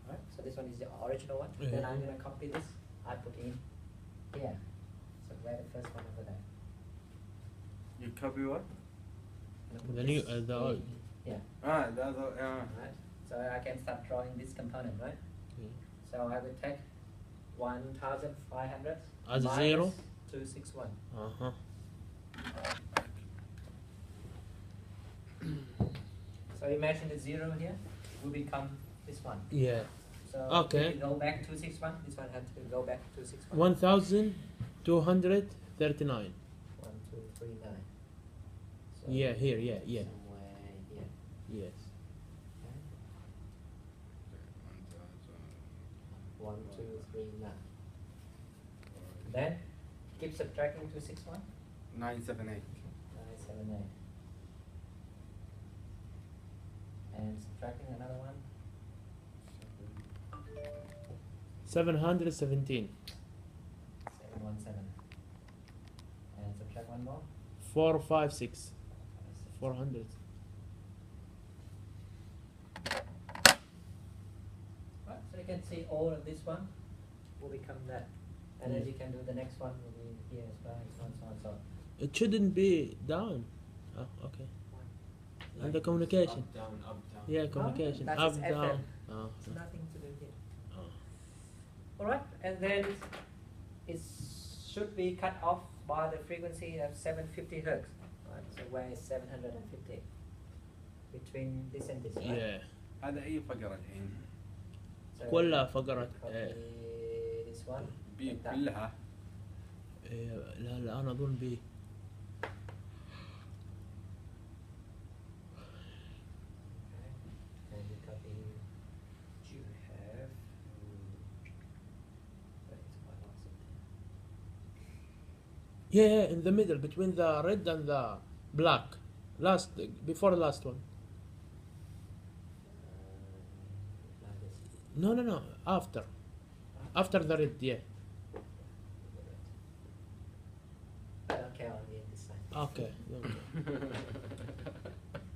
Alright, so this one is the original one. Yeah. Then I'm gonna copy this. I put in here. So where the first one over there. You copy what? I'm gonna put The new, this the in old. here. Ah, that's all. Yeah. Right. So I can start drawing this component, right? Yeah. So I will take 1,500 As minus zero? 261. Uh-huh. So imagine the 0 here will become this one. Yeah. So Okay. if you go back 261, this one has to go back to 261. 1,239. 1239. So Yeah, here, yeah, yeah. Somewhere here. Yes. Okay. 1239. Then keep subtracting 261. 978. 978. And subtracting another one. 717. 717. And subtract one more. 456. 400. Right, so you can see all of this one will become that. And then you can do the next one will be here as well, and so on, so on, so on. It shouldn't be down. Oh, okay. And the communication. Up, down, up, down. Yeah, communication. that's Up, its down. FM. Oh. It's nothing to do here. Oh. Alright, and then it should be cut off by the frequency of 750 hertz. Right, so where is 750? Between this and this, right? Yeah. هذا أي فقرة الحين؟ So كلها فقرة copy this one. بي like that. كلها. إيه، لا لا أنا أظن بي. Okay. And you copy you have. But it's quite awesome. Yeah, in the middle between the red and the black. Before the last one. Like this. No. After the red, yeah. I don't care on the this side. Okay.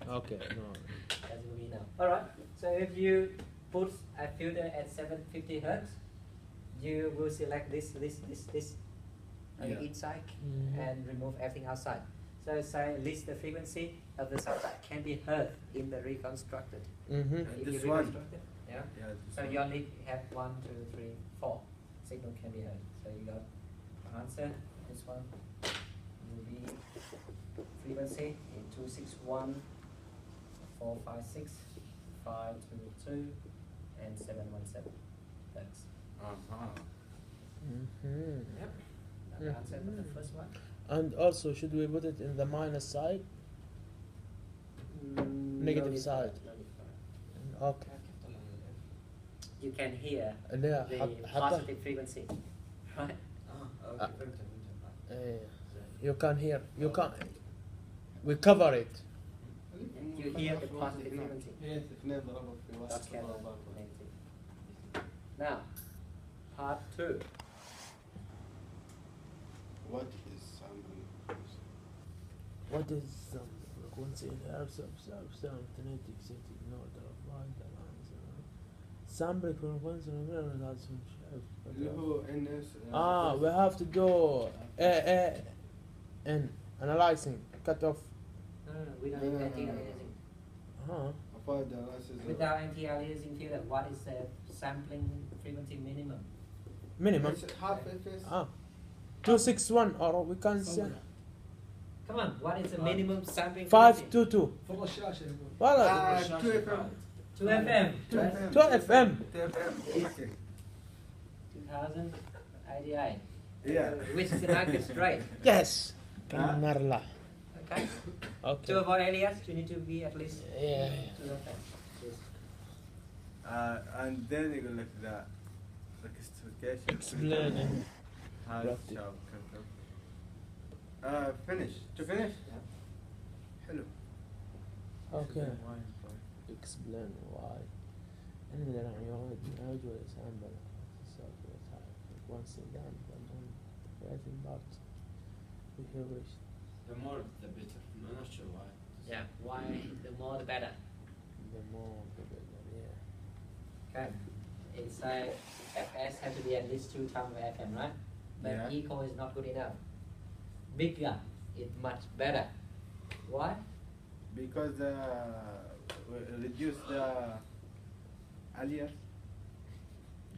Okay. No. As we know. Alright, so if you put a filter at 750 hertz, you will select this on Yeah. each side Mhm. and remove everything outside. So say list the frequency of the sound that can be heard in the reconstructed. Mm-hmm. If This you one. reconstruct it, yeah. Yeah. So you only have 1, 2, 3, 4 signal can be heard. So you got answer. This one will be frequency in 261, 456, 522, and 717 hertz. Mhm. Yep. Another answer for the first one. And also, should we put it in the minus side? Negative No need for side. it, no need for it. Okay. You can hear اللي the حتى positive frequency, right? you can hear. You can. We cover it. You hear the positive frequency. اثنين ضربوا في Not وسط careful. الضربة. Negative. Now, part 2. What is sampling? What is frequency in hertz of sound kinetic city in order of line the lines? Sample frequency لازم اللي هو NS. we have to do N analyzing cut off. No, we don't need anti-aliasing. Applied analysis. Without anti-aliasing filter, what is the sampling frequency minimum? Minimum. It's half FS. 261 or we can say Come on, what is the minimum sampling frequency? 522. فوق الشاشة يقول. Well, 2 FM. 2 FM. 2 FM. 2 FM. Okay. 2000 IDI. Yeah. Which is the darkest, right? Yes. Narla. Okay. Okay. To avoid alias, you need to be at least Yeah. 2 FM. Yes. And then you go like the classification. Explaining. How Roughly. sharp finish. To finish? Yeah. Hello. Okay. Explain why. And then I usually sample once again writing part. We have reached The more, the better. I'm not sure why. Yeah. Why the more the better. the more the better. Yeah. Okay. It's like FS have to be at least 2 times FM, right? But Yeah. equal is not good enough. Bigger is much better. Why? Because we reduce the alias.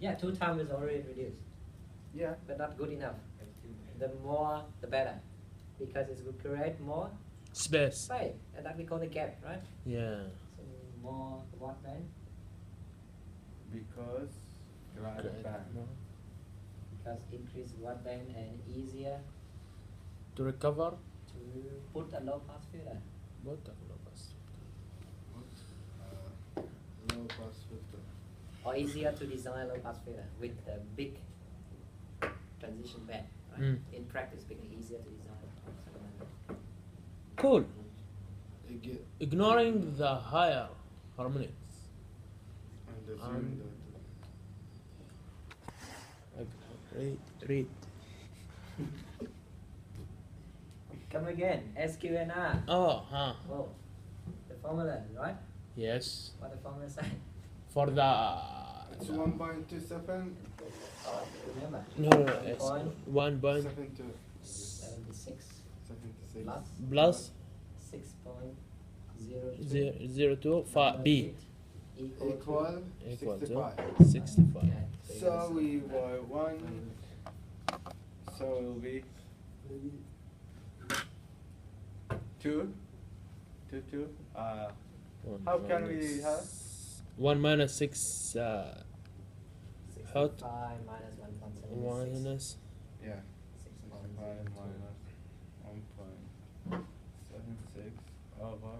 Yeah, 2 times is already reduced, Yeah. but not good enough. The more, the better, because it will create more Space. space, and that we call the gap, right? Yeah. So more what band? Because glide Great. band. No. Because increase what band and easier To recover. to put a low pass filter. What the hell of us? Low pass filter. Or easier to design low pass filter with a big transition band. Right? Mm. In practice, becoming easier to design. Something like that. Cool. Again. Ignoring the higher harmonics. And assuming that. Read. Come again. SQNR. Oh, Oh, the formula, right? yes. What the formula say? For the It's 1.27. Remember? no, it's 1.76 72. 76 76. plus plus 6.02 02 B Equal equal 65. to 65. Yeah, So we were 1. So it will be 2. 2, 2. How can we have? 1 minus 6 hot 65 minus 1.76. minus Yeah. 6.02. 5 minus 1.76 over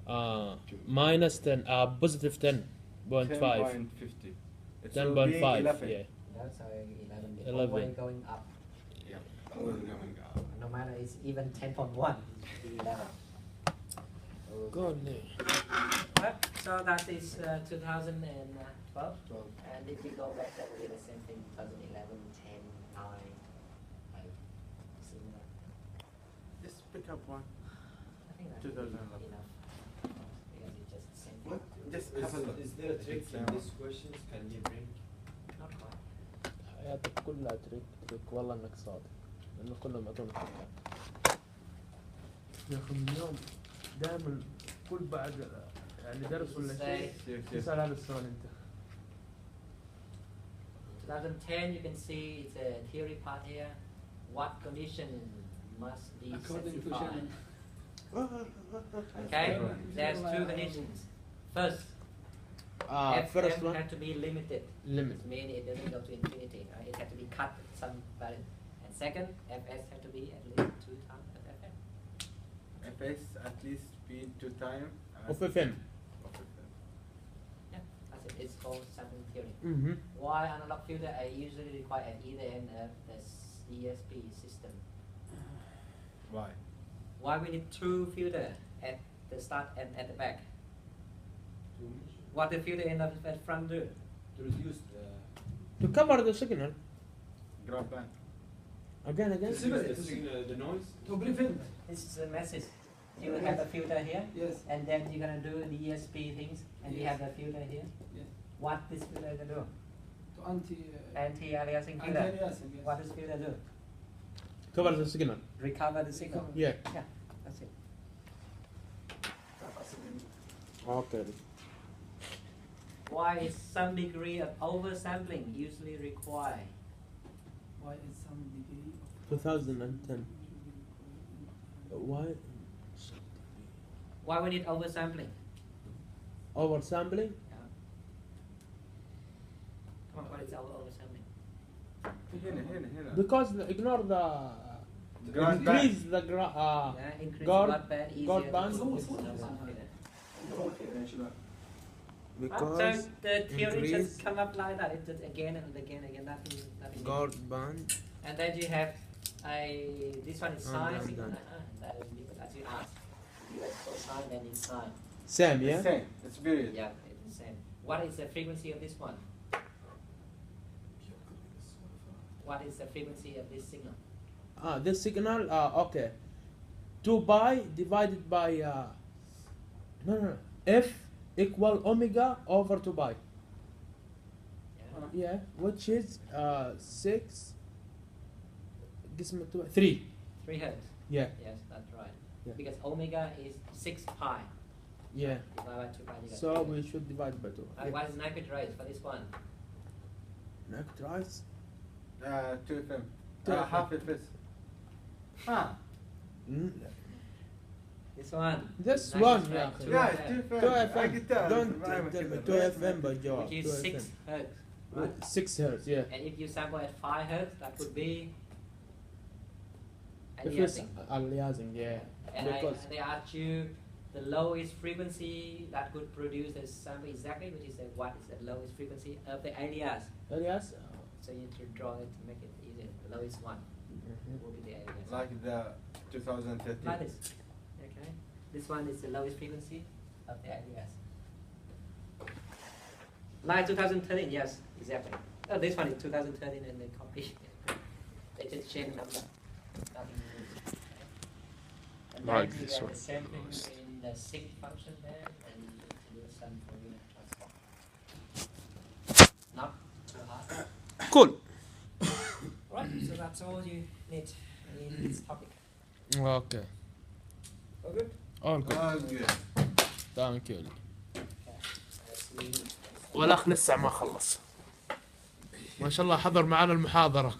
610. minus 10 positive 10.5 10.50. It will be 10.5 11. yeah. That's how 11. It's 11. always going up. Yeah. Always going up. No matter it's even 10.1, 11. Godly. Right, so that is 2012. 12. And if we go back, that will be the same thing. 2011, 10, 9, 8. Similar. Just pick up one. I think that would be 2011. enough. Because it's just the same What? thing. Just have a look. Is there a trick in these questions? Can you bring? Not quite. حياتك كلها تريك والله انك صادق لانه كلهم يعطونك تريكات. يا اخي من اليوم دائما كل بعد يعني درس ولا شيء تسال هذا السؤال انت. 2010, you can see it's a theory part here. What condition must be According to specified? Shannon. Okay, there's 2 conditions. First, first FM one had to be limited. limit. Meaning it doesn't go to infinity. It had to be cut at some value. And second, Fs had to be at least 2 times FM. Fs at least be 2 times. of FM. Yeah, that's it. It's called sampling theory. Mm-hmm. Why analog filter are usually required at either end of the ESP system? Why? Why we need 2 filter at the start and at the back? What the filter end of the front do? To reduce the. To cover the signal. Grab band. Again. The noise. To prevent. This is a message. You will have a filter here, Yes. and then you're gonna do the ESP things, and you Yes. have the filter here. Yes. What this filter gonna do? To anti. Anti-aliasing filter. Anti-aliasing, yes. What does filter do? Cover the signal. Recover the signal. Yeah. Yeah, that's it. Okay. Why is some degree of oversampling usually required? Why is some degree 2010. Why? Why we need oversampling? Oversampling? Yeah. Come on, what is oversampling? Here. Because ignore the Grab increase the Increase guard- guard band easier guard to band. produce oversampling. because So the theory increase just come up like that. It's just again and again, nothing. guard band. And then you have this one is sine, done. signal, that is because as you asked, you have cosine then it's sine. Same, It's yeah. same. It's period. Yeah, it's the same. What is the frequency of this one? What is the frequency of this signal? This signal. Okay. 2 pi divided by no. F equal omega over 2 pi. Yeah. Yeah, which is 6. قسمة 3. 3 hertz. Yeah. Yes, that's right. Yeah. Because omega is 6 pi. Yeah. Divided by 2 pi. You got So 3 we hertz. should divide by 2. What is Nyquist rate for this one? Nectarize. 2 FM. 2 FM. Half Fs. This one. This Nyquist one, rate, yeah. 2 Yeah, FM, 2 FM. 2 I FM. can tell. Don't tell me 2 FM by Joe. which is 6 hertz. Right? 6 hertz, yeah. And if you sample at 5 hertz, that would be If it's aliasing. aliasing, yeah. And Because they asked you the lowest frequency that could produce a sample exactly, which is what is the lowest frequency of the alias. alias. So you need to draw it to make it easier. The lowest one will be the alias. Like the 2013. Like this. Okay. This one is the lowest frequency of the alias. Like 2013, yes, exactly. Oh, this one is 2013 and they copy. They just change the number. Nothing new. Okay. And Like then you this get one. the same thing in the sig function there, and you need to do some Fourier transform. Not too hard. cool. Right, so that's all you need in this topic. Okay. All good? All good. good. Thank you. Okay. Let's leave. والاخ لسه ما خلص. ما شاء الله حضر معنا المحاضرة.